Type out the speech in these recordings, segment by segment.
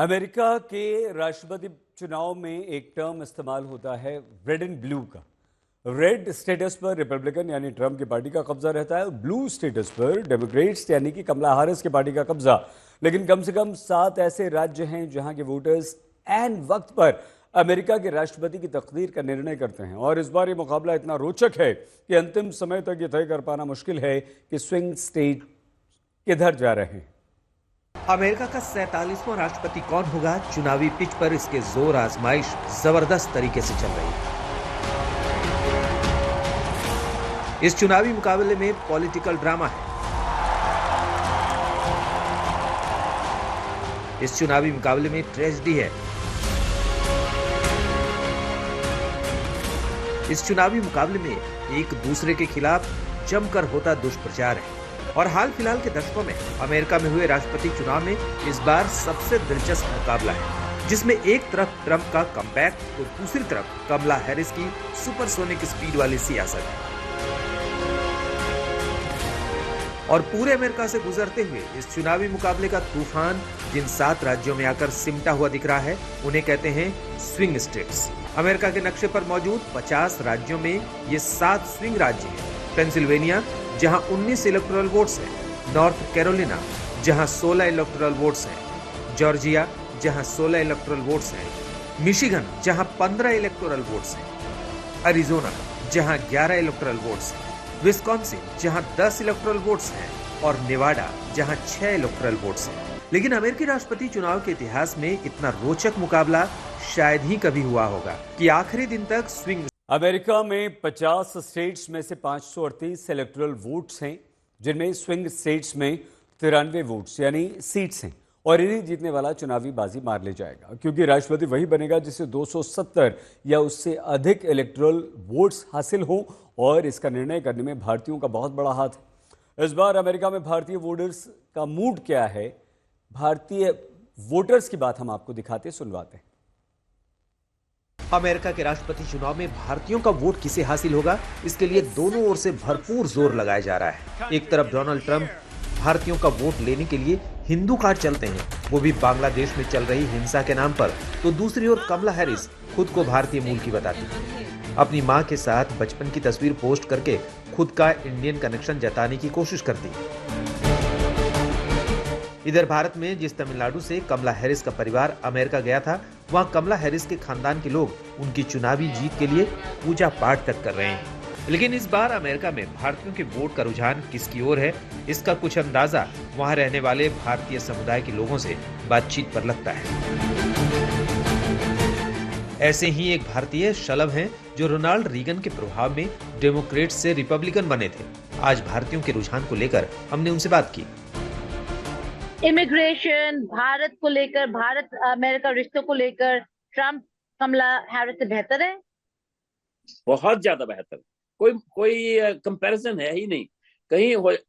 America के राष्ट्रपति चुनाव में एक टर्म इस्तेमाल होता है रेड एंड ब्लू का। रेड स्टेटस पर रिपब्लिकन यानी ट्रंप की पार्टी का कब्जा रहता है, ब्लू स्टेटस पर डेमोक्रेट्स यानी कि कमला हैरिस की पार्टी का कब्जा। लेकिन कम से कम 7 ऐसे राज्य हैं जहां के वोटर्स ऐन वक्त पर अमेरिका के राष्ट्रपति की तकदीर का निर्णय करते हैं। और इस बार ये मुकाबला इतना रोचक है कि अंतिम समय तक ये तय कर पाना मुश्किल है कि स्विंग स्टेट किधर जा रहे हैं। अमेरिका का 47वां राष्ट्रपति कौन होगा, चुनावी पिच पर इसके जोर आजमाइश जबरदस्त तरीके से चल रही है। इस चुनावी मुकाबले में पॉलिटिकल ड्रामा है। इस चुनावी मुकाबले में ट्रेजेडी है। इस चुनावी मुकाबले में एक दूसरे के खिलाफ जमकर होता दुष्प्रचार है। और हाल फिलहाल के दशकों में अमेरिका में हुए राष्ट्रपति चुनाव में इस बार सबसे दिलचस्प मुकाबला है, जिसमें एक तरफ ट्रंप का कमबैक तो दूसरी तरफ कमला हैरिस की सुपरसोनिक स्पीड वाली सियासत है। और पूरे अमेरिका से गुजरते हुए इस चुनावी मुकाबले का तूफान जिन 7 राज्यों में आकर सिमटा हुआ दिख रहा है, उन्हें कहते हैं स्विंग स्टेट्स। अमेरिका के नक्शे पर मौजूद 50 राज्यों में ये 7 स्विंग राज्य हैं। पेंसिल्वेनिया, जहां 19 इलेक्टोरल वोट्स हैं, नॉर्थ कैरोलिना जहां 16 इलेक्टोरल वोट्स हैं, जॉर्जिया जहां 16 इलेक्टोरल वोट्स हैं, मिशिगन जहां 15 इलेक्टोरल वोट्स हैं, अरिजोना जहां 11 इलेक्टोरल वोट्स हैं, विस्कॉन्सिन जहां 10 इलेक्टोरल वोट्स हैं और नेवाडा जहां 6 इलेक्टोरल वोट्स हैं। लेकिन अमेरिकी राष्ट्रपति चुनाव के इतिहास में इतना रोचक मुकाबला शायद ही कभी हुआ होगा कि आखिरी दिन तक स्विंग। अमेरिका में 50 स्टेट्स में से 538 इलेक्टोरल वोट्स हैं, जिनमें स्विंग स्टेट्स में 93 वोट्स यानी सीट्स हैं। और इन्हें जीतने वाला चुनावी बाजी मार ले जाएगा, क्योंकि राष्ट्रपति वही बनेगा जिसे 270 या उससे अधिक इलेक्टोरल वोट्स हासिल हों। और इसका निर्णय करने में भारतीयों का बहुत बड़ा हाथ है। इस बार अमेरिका में भारतीय वोटर्स का मूड क्या है, भारतीय वोटर्स की बात हम आपको दिखाते सुनवाते हैं। अमेरिका के राष्ट्रपति चुनाव में भारतीयों का वोट किसे हासिल होगा, इसके लिए दोनों ओर से भरपूर जोर लगाया जा रहा है। एक तरफ डोनाल्ड ट्रंप भारतीयों का वोट लेने के लिए हिंदू कार्ड चलते हैं, वो भी बांग्लादेश में चल रही हिंसा के नाम पर, तो दूसरी ओर कमला हैरिस खुद को भारतीय मूल की बताती है। अपनी मां के साथ बचपन की तस्वीर पोस्ट करके खुद का इंडियन कनेक्शन जताने की कोशिश करती है। इधर भारत में जिस तमिलनाडु से कमला हैरिस का परिवार अमेरिका गया था, वहां कमला हैरिस के खानदान के लोग उनकी चुनावी जीत के लिए पूजा पाठ तक कर रहे हैं। लेकिन इस बार अमेरिका में भारतीयों के वोट का रुझान किसकी ओर है, इसका कुछ अंदाजा वहां रहने वाले भारतीय समुदाय के लोगों से बातचीत पर लगता है। ऐसे ही एक भारतीय शलभ हैं जो रोनाल्ड रीगन के प्रभाव में डेमोक्रेट से रिपब्लिकन बने थे। आज भारतीयों के रुझान को लेकर हमने उनसे बात की। इमिग्रेशन, भारत को लेकर, भारत अमेरिका रिश्तों को लेकर ट्रंप कमला हैरिस से बेहतर है? बहुत ज्यादा बेहतर। कोई कंपैरिजन है ही नहीं।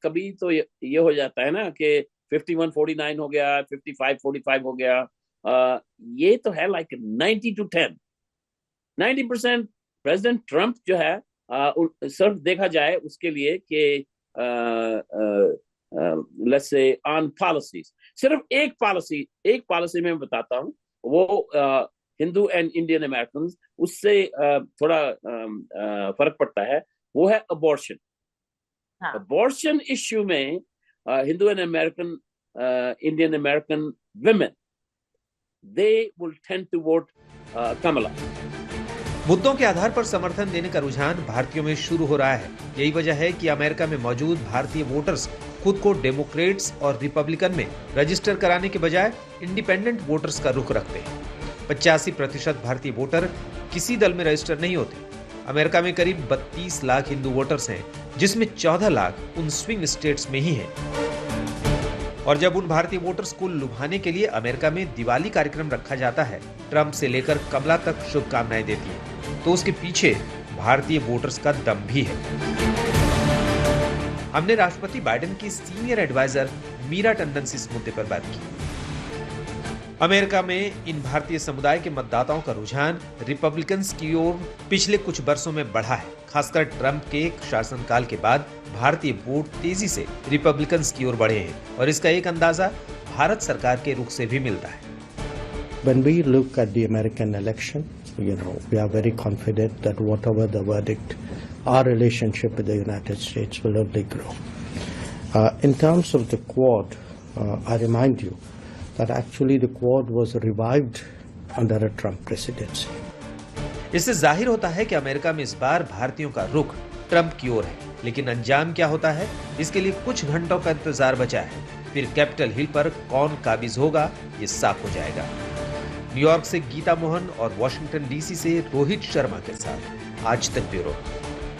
कभी तो ये हो जाता है ना कि 51-49 हो गया, 55-45 हो गया। ये तो है लाइक 90-10, 90% प्रेसिडेंट ट्रंप जो है सिर्फ देखा जाए उसके लिए कि लेट्स से ऑन पॉलिसीज, सिर्फ एक पॉलिसी में बताता हूँ, वो हिंदू एंड इंडियन अमेरिकन, उससे थोड़ा फर्क पड़ता है, वो है अबॉर्शन। अबॉर्शन इश्यू में Hindu and American, Indian American women, they will tend to vote कमला। मुद्दों के आधार पर समर्थन देने का रुझान भारतीयों में शुरू हो रहा है। यही वजह है कि अमेरिका में मौजूद भारतीय वोटर्स खुद को डेमोक्रेट्स और रिपब्लिकन में रजिस्टर कराने के बजाय इंडिपेंडेंट वोटर्स का रुख रखते हैं। 85% भारतीय वोटर किसी दल में रजिस्टर नहीं होते। अमेरिका में करीब 32 लाख हिंदू वोटर्स हैं, जिसमें 14 लाख उन स्विंग स्टेट्स में ही हैं। और जब उन भारतीय वोटर्स को लुभाने के लिए अमेरिका में दिवाली कार्यक्रम रखा जाता है, ट्रंप से लेकर कमला तक शुभकामनाएं देती है, तो उसके पीछे भारतीय वोटर्स का दम भी है। हमने राष्ट्रपति बाइडेन की सीनियर एडवाइजर मीरा टंडन से इस मुद्दे पर बात की। अमेरिका में इन भारतीय समुदाय के मतदाताओं का रुझान रिपब्लिकन्स की ओर पिछले कुछ वर्षों में बढ़ा है। खासकर ट्रंप के शासनकाल के बाद भारतीय वोट तेजी से रिपब्लिकन्स की ओर बढ़े हैं और इसका एक अंदाजा भारत सरकार के रुख से भी मिलता है। when we look at the American election, we are very confident that whatever the verdict, our relationship with the United States will only grow. In terms of the Quad, I remind you that actually the Quad was revived under a Trump presidency. इससे जाहिर होता है कि America में इस बार भारतीयों का रुख ट्रंप की ओर है, लेकिन अंजाम क्या होता है इसके लिए कुछ घंटों का इंतजार बचा है। फिर कैपिटल हिल पर कौन काबिज होगा ये साफ हो जाएगा। न्यूयॉर्क से गीता मोहन और वॉशिंगटन डीसी से रोहित शर्मा के साथ आज तक ब्यूरो।